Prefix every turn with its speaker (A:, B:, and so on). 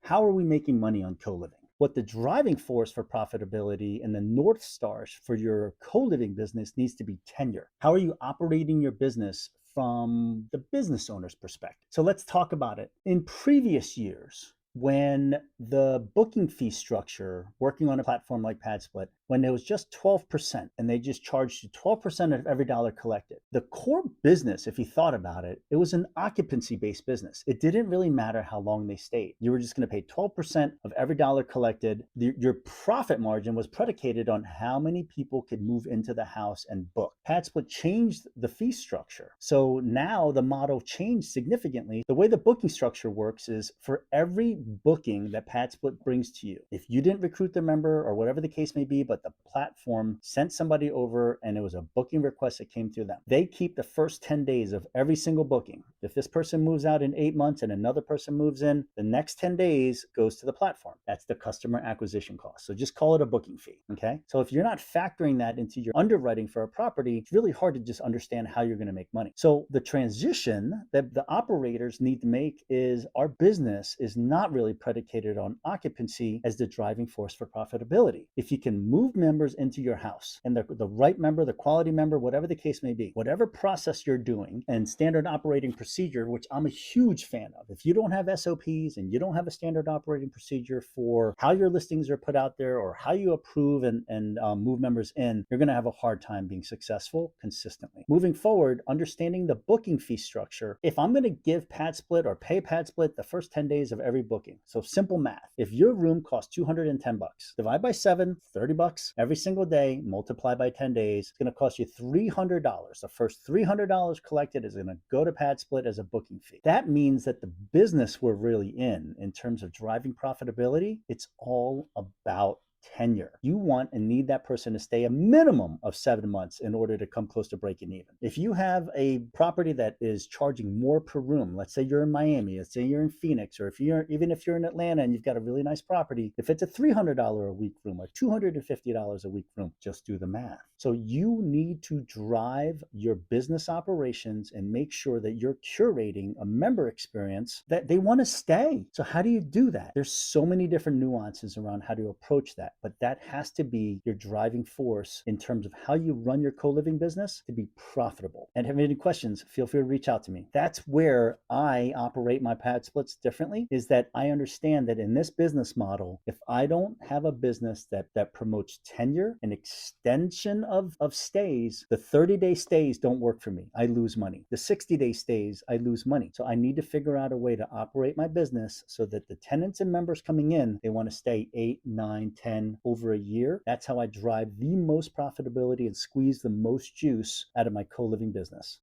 A: How are we making money on co-living? What the driving force for profitability and the North Stars for your co-living business needs to be tenure. How are you operating your business from the business owner's perspective? So let's talk about it. In previous years, when the booking fee structure, working on a platform like PadSplit, when it was just 12% and they just charged you 12% of every dollar collected, the core business, if you thought about it, it was an occupancy based business. It didn't really matter how long they stayed. You were just going to pay 12% of every dollar collected. Your profit margin was predicated on how many people could move into the house and book. PadSplit changed the fee structure. So now the model changed significantly. The way the booking structure works is for every booking that PadSplit brings to you, if you didn't recruit the member or whatever the case may be, but the platform sent somebody over and it was a booking request that came through them, they keep the first 10 days of every single booking. If this person moves out in 8 months and another person moves in, the next 10 days goes to the platform. That's the customer acquisition cost. So just call it a booking fee. Okay. So if you're not factoring that into your underwriting for a property, it's really hard to just understand how you're going to make money. So the transition that the operators need to make is our business is not really predicated on occupancy as the driving force for profitability. If you can move members into your house and the right member, the quality member, whatever the case may be, whatever process you're doing and standard operating procedure, which I'm a huge fan of. If you don't have SOPs and you don't have a standard operating procedure for how your listings are put out there or how you approve and move members in, you're going to have a hard time being successful consistently. Moving forward, understanding the booking fee structure. If I'm going to give PadSplit or pay PadSplit the first 10 days of every booking, so simple math. If your room costs $210, divide by 7, $30 every single day, multiply by 10 days, it's going to cost you $300. The first $300 collected is going to go to PadSplit as a booking fee. That means that the business we're really in terms of driving profitability, it's all about tenure. You want and need that person to stay a minimum of 7 months in order to come close to breaking even. If you have a property that is charging more per room, let's say you're in Miami, let's say you're in Phoenix, or even if you're in Atlanta and you've got a really nice property, if it's a $300 a week room or $250 a week room, just do the math. So you need to drive your business operations and make sure that you're curating a member experience that they want to stay. So how do you do that? There's so many different nuances around how to approach that. But that has to be your driving force in terms of how you run your co-living business to be profitable. And if you have any questions, feel free to reach out to me. That's where I operate my pad splits differently, is that I understand that in this business model, if I don't have a business that promotes tenure and extension of stays, the 30-day stays don't work for me. I lose money. The 60-day stays, I lose money. So I need to figure out a way to operate my business so that the tenants and members coming in, they want to stay 8, 9, 10, over a year. That's how I drive the most profitability and squeeze the most juice out of my co-living business.